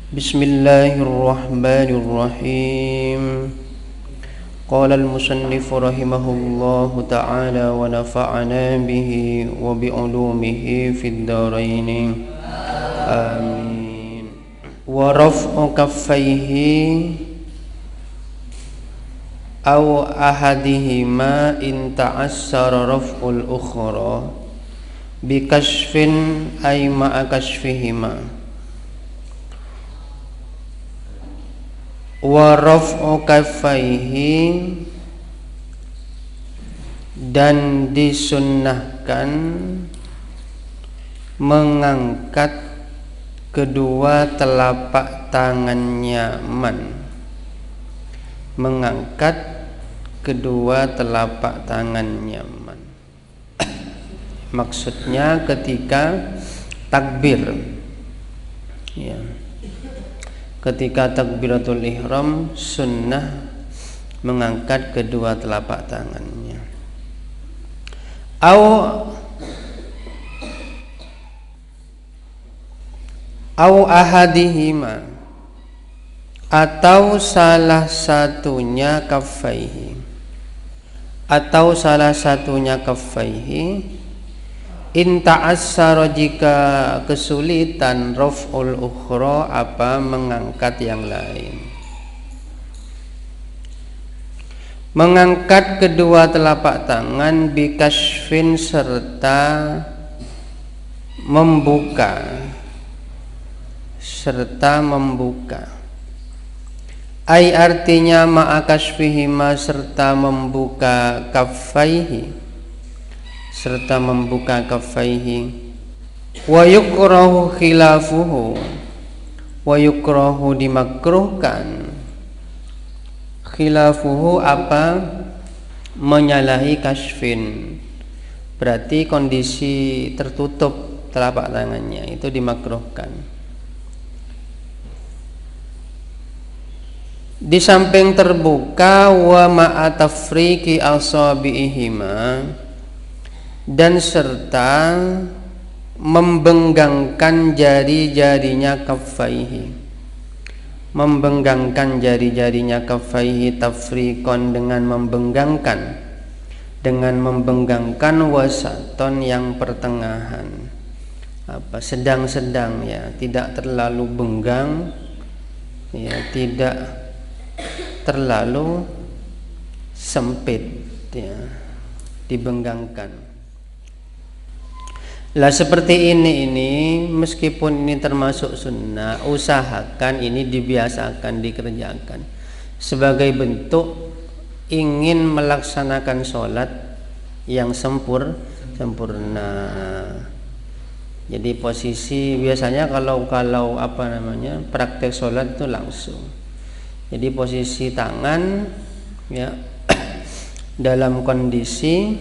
Bismillahirrahmanirrahim. Qala al-musannif rahimahullahu ta'ala wa nafa'ana bihi wa bi'ulumihi fid dharain. Amin. Wa raf'u kaffaihi aw ahadihima in ta'assara raf'ul ukhra bi kashfin ay ma'a kashfihima. Wa raf'u kaffaihi, dan disunnahkan mengangkat kedua telapak tangannya mengangkat kedua telapak tangannya maksudnya ketika takbir, ya. Ketika takbiratul ihram sunnah mengangkat kedua telapak tangannya. Au ahadihima, atau salah satunya kaffaihi, in ta'assara, jika kesulitan, raf'ul ukhra, apa mengangkat yang lain. Mengangkat kedua telapak tangan bi kashfin, serta membuka ai artinya ma'a kashfihima, serta membuka kaffaihi, wa yukrahu khilafuhu, dimakruhkan, khilafuhu, apa menyalahi kashfin, berarti kondisi tertutup telapak tangannya itu dimakruhkan. Di samping terbuka, wa ma'a tafriqi asabi'ihima, dan serta membenggangkan jari-jarinya kaffaihi, tafriqon, dengan membenggangkan, wasaton, yang pertengahan, apa sedang-sedang, ya, tidak terlalu benggang, ya, tidak terlalu sempit, ya, dibenggangkan. Lah seperti ini meskipun ini termasuk sunnah, usahakan ini dibiasakan, dikerjakan sebagai bentuk ingin melaksanakan sholat yang sempurna. Jadi posisi biasanya kalau praktek sholat itu langsung. Jadi posisi tangan, ya, dalam kondisi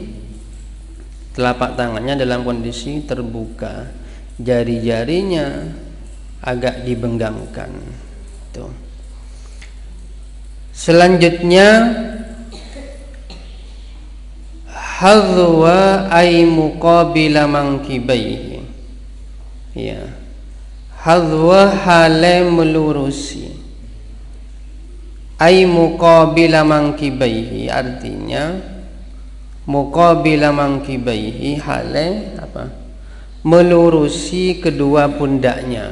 telapak tangannya dalam kondisi terbuka, jari-jarinya agak dibenggangkan. Tuh. Selanjutnya, hadwa ay muqabila mankibaihi, ya, hadwa hale melurusi, ay muqabila mankibaihi, artinya muqabila mankibaihi, hale apa? Melurusi kedua pundaknya.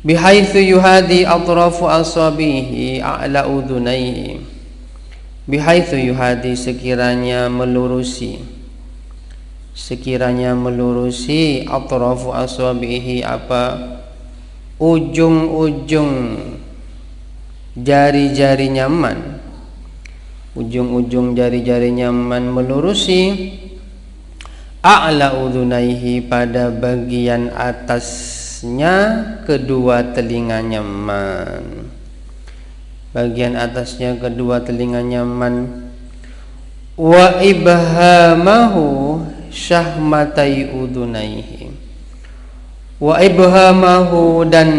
Bihaitsu yuhadi atrafu asabihi a'la udhunaihi. Bihaitsu yuhadi, sekiranya melurusi atrafu asabihi, apa ujung-ujung jari-jari nyaman, melurusi a'la udhunaihi, pada bagian atasnya kedua telinga nyaman, wa ibhamahu syahmatai udhunaihi, dan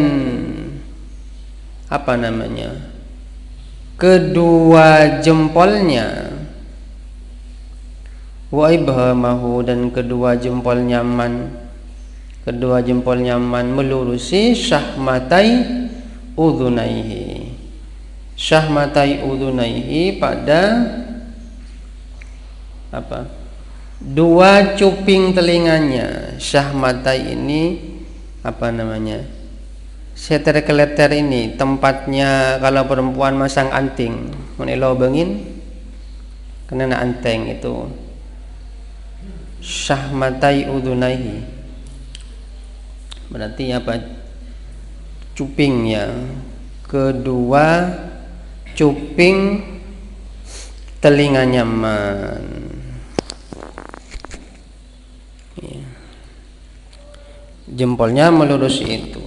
kedua jempolnya, wa ibhamahu, dan kedua jempol nyaman, kedua jempolnya man melurusi syahmatai udhunaihi. Syahmatai udhunaihi pada apa? Dua cuping telinganya. Syahmatai ini apa namanya? Seter keleter ini tempatnya kalau perempuan masang anting, menelo bengin kena anteng itu. Syahmatai udhunaihi berarti apa? Cupingnya, kedua cuping telinganya man. Jempolnya melurus itu.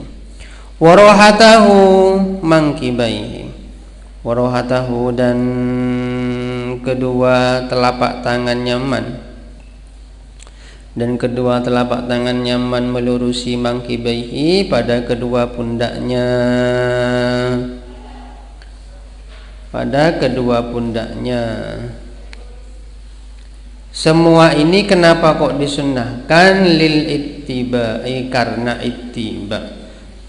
Warohatahu mangkibaihi. Warohatahu dan kedua telapak tangannya man. Dan kedua telapak tangannya man melurusi mangkibaihi pada kedua pundaknya. Pada kedua pundaknya. Semua ini kenapa kok disunnahkan? Lil ittiba'i, karena ittiba,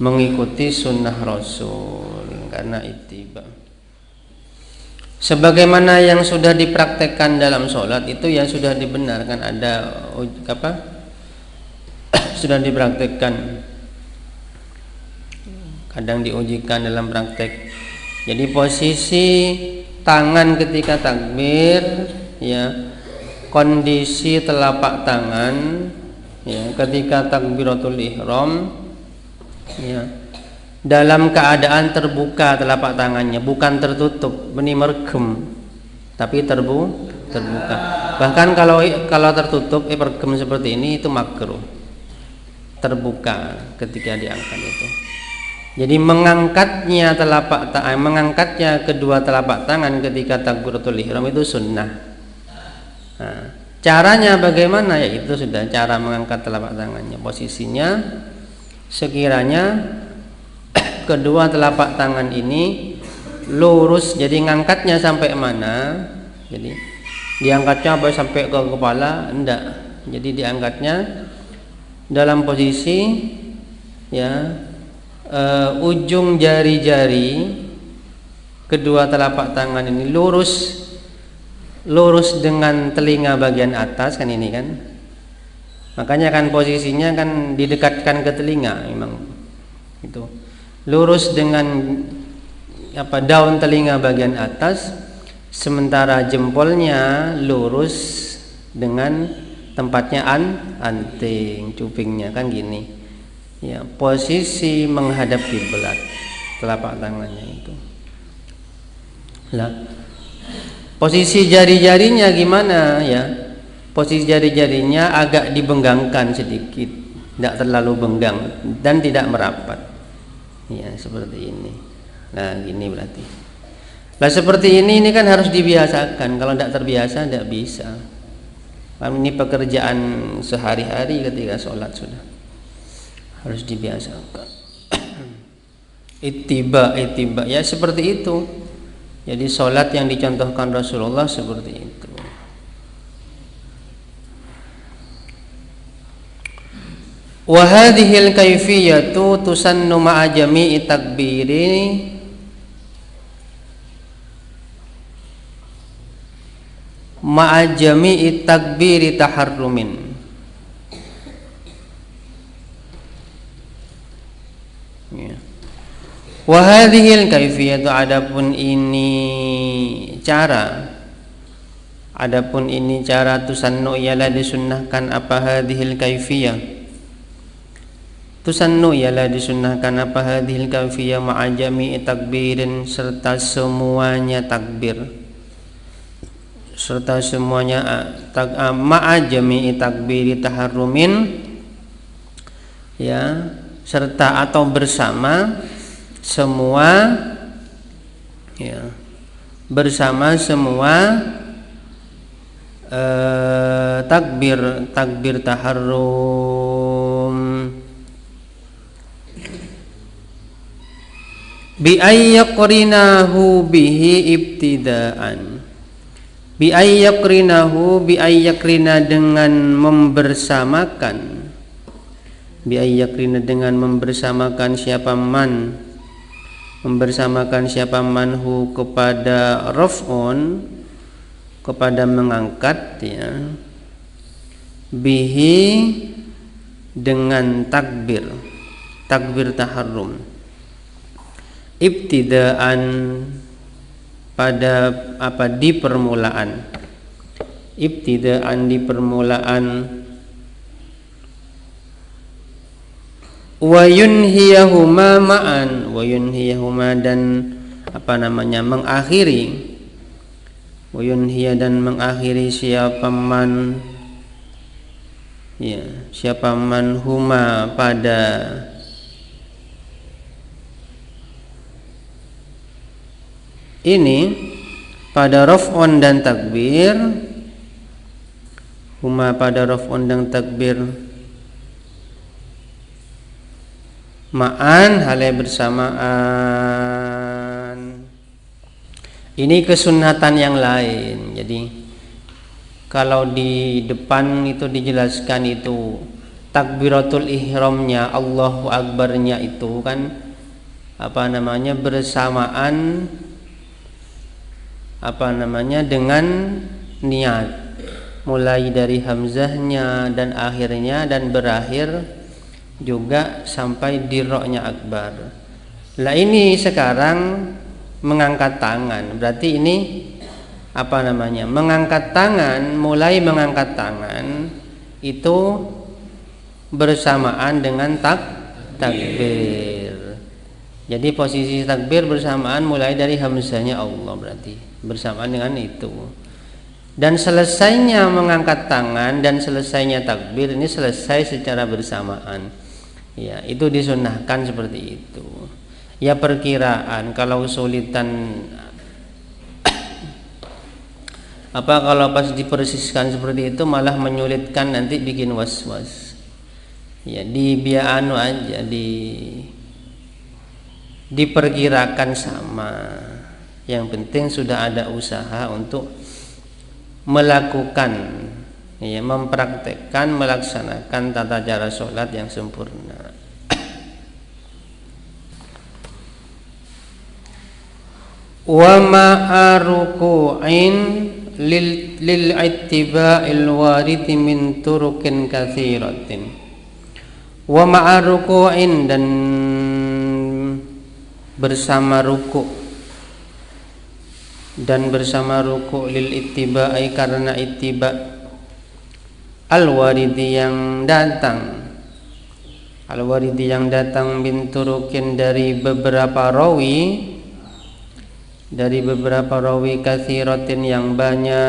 mengikuti sunnah Rasul, karena ittiba. Sebagaimana yang sudah dipraktekkan dalam sholat itu yang sudah dibenarkan, ada apa? Sudah dipraktekkan, kadang diujikan dalam praktek. Jadi posisi tangan ketika takbir, ya, kondisi telapak tangan, ya, ketika takbiratul ihram, ya, dalam keadaan terbuka telapak tangannya, bukan tertutup, ini mergem, tapi terbuka. Bahkan kalau tertutup, mergem seperti ini itu makruh. Terbuka ketika diangkat itu. Jadi mengangkatnya kedua telapak tangan ketika takbiratul ihram itu sunnah. Nah, caranya bagaimana? Ya itu sudah cara mengangkat telapak tangannya. Posisinya sekiranya kedua telapak tangan ini lurus, jadi ngangkatnya sampai mana? Jadi diangkatnya sampai ke kepala? Enggak. Jadi diangkatnya dalam posisi, ya, ujung jari-jari kedua telapak tangan ini lurus dengan telinga bagian atas, kan ini kan. Makanya kan posisinya kan didekatkan ke telinga memang. Itu. Lurus dengan apa, daun telinga bagian atas, sementara jempolnya lurus dengan tempatnya anting, cupingnya kan gini. Ya, posisi menghadap kiblat telapak tangannya itu. Lah, posisi jari-jarinya gimana ya? Posisi jari-jarinya agak dibenggangkan sedikit, tidak terlalu benggang dan tidak merapat. Ya, seperti ini. Nah, gini berarti. Nah, seperti ini kan harus dibiasakan. Kalau tidak terbiasa tidak bisa. Ini pekerjaan sehari-hari ketika sholat sudah. Harus dibiasakan. Ittiba ya seperti itu. Jadi sholat yang dicontohkan Rasulullah seperti itu. Wa hadhil kaifiyatu tusannu ma'a jami'i takbiri ma'a jami'i takbiri taharrumin. Ya. Wa hadhil kaifiyatu, adapun ini cara tusannu ialah disunnahkan apa hadhil kaifiyah. Tusannu ialah disunnahkan apa hadhil kaifiyah ma'a jami'i takbirin, serta semuanya takbir, serta semuanya ma'a jami'i takbiri taharrumin, ya, serta atau bersama semua, ya, bersama semua takbir taharrum. Bi ayyaqrinahu bihi ibtidaan. Bi ayyakrina dengan membersamakan bi ayyakrina dengan membersamakan siapa man hu kepada raf'un, kepada mengangkat ya, bihi dengan takbir taharrum, ibtidaan pada di permulaan, wa yunhiyahuma ma'an, dan mengakhiri, wa yunhiya dan mengakhiri siapa man huma pada ini, pada raf'un dan takbir, huma pada raf'un dan takbir, ma'an halai bersamaan. Ini kesunatan yang lain. Jadi kalau di depan itu dijelaskan itu takbiratul ihramnya, Allahu akbarnya itu kan bersamaan dengan niat, mulai dari hamzahnya dan akhirnya dan berakhir juga sampai di roknya akbar. Lah ini sekarang mengangkat tangan, berarti ini mengangkat tangan, mulai mengangkat tangan itu bersamaan dengan takbir. Jadi posisi takbir bersamaan mulai dari hamzahnya Allah, berarti bersamaan dengan itu. Dan selesainya mengangkat tangan dan selesainya takbir ini selesai secara bersamaan. Ya, itu disunnahkan seperti itu. Ya perkiraan kalau kesulitan kalau pas dipersiskan seperti itu malah menyulitkan, nanti bikin was-was. Ya dibianu aja, diperkirakan sama. Yang penting sudah ada usaha untuk melakukan, ya, mempraktekkan, melaksanakan tata cara sholat yang sempurna. Wa ma'aruku'in lil ittiba'il waridi min turukin katsiratin. Wa ma'aruku'in, dan bersama ruku', lil ittiba'i karena ittiba' al-waridi yang datang, bin turukin dari beberapa rawi, katsiratin yang banyak.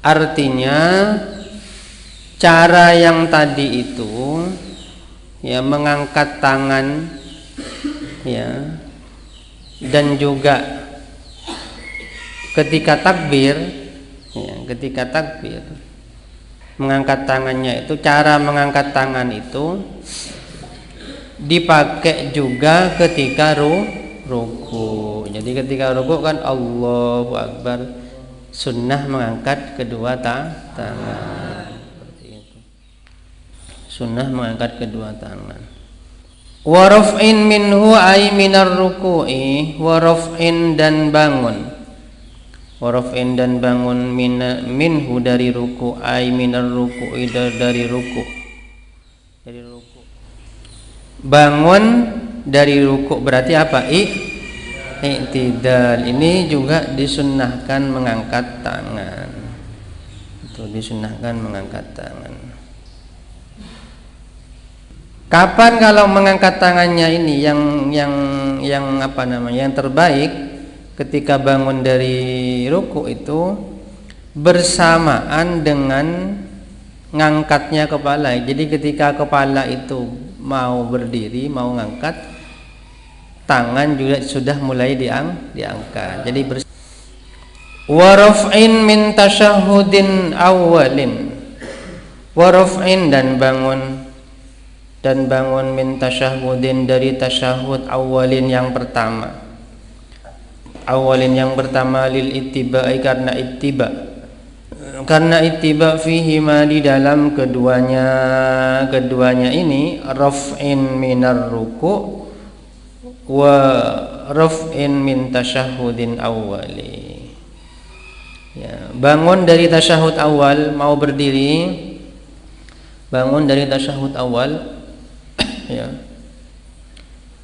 Artinya cara yang tadi itu, ya, mengangkat tangan, ya, dan juga ketika takbir, mengangkat tangannya itu, cara mengangkat tangan itu dipakai juga ketika ruku. Jadi ketika ruku kan Allahu Akbar, sunnah mengangkat kedua tangan. Seperti itu. Sunnah mengangkat kedua tangan. Wa raf'in minhu ay minar ruku'i, wa raf'in dan bangun. Minhu dari ruku, ay minar ruku'i dari ruku. Bangun dari ruku berarti apa? I'tidal. Ini juga disunnahkan mengangkat tangan. Itu disunnahkan mengangkat tangan. Kapan kalau mengangkat tangannya ini yang terbaik? Ketika bangun dari ruku itu bersamaan dengan ngangkatnya kepala. Jadi ketika kepala itu mau berdiri, mau ngangkat, tangan juga sudah mulai diangkat. Jadi wa raf'in min tasyahhudin awwalin, wa raf'in dan bangun min tasyahhudin dari tasyahud awalin yang pertama, lil ittiba'i karena ittiba, karena ittiba fihi ma di dalam keduanya ini raf'in minar ruku' wa raf'in min tasyahhudin awwali. Ya, bangun dari tasyahud awal, mau berdiri, bangun dari tasyahud awal ya.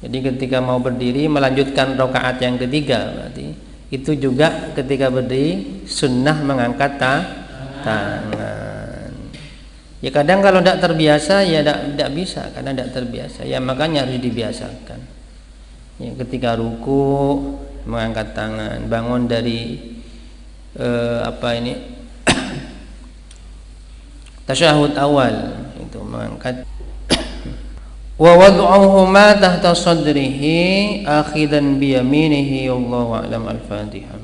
Jadi ketika mau berdiri melanjutkan rakaat yang ketiga, berarti itu juga ketika berdiri sunnah mengangkat tangan. Ya kadang kalau tidak terbiasa ya tidak bisa, karena tidak terbiasa. Ya makanya harus dibiasakan. Ya ketika ruku mengangkat tangan, bangun dari tasyahud awal itu mengangkat. Wa wad'uhuma tahta sadrihi akhidan bi yaminihi wallahu a'lam. Al-Fatihah.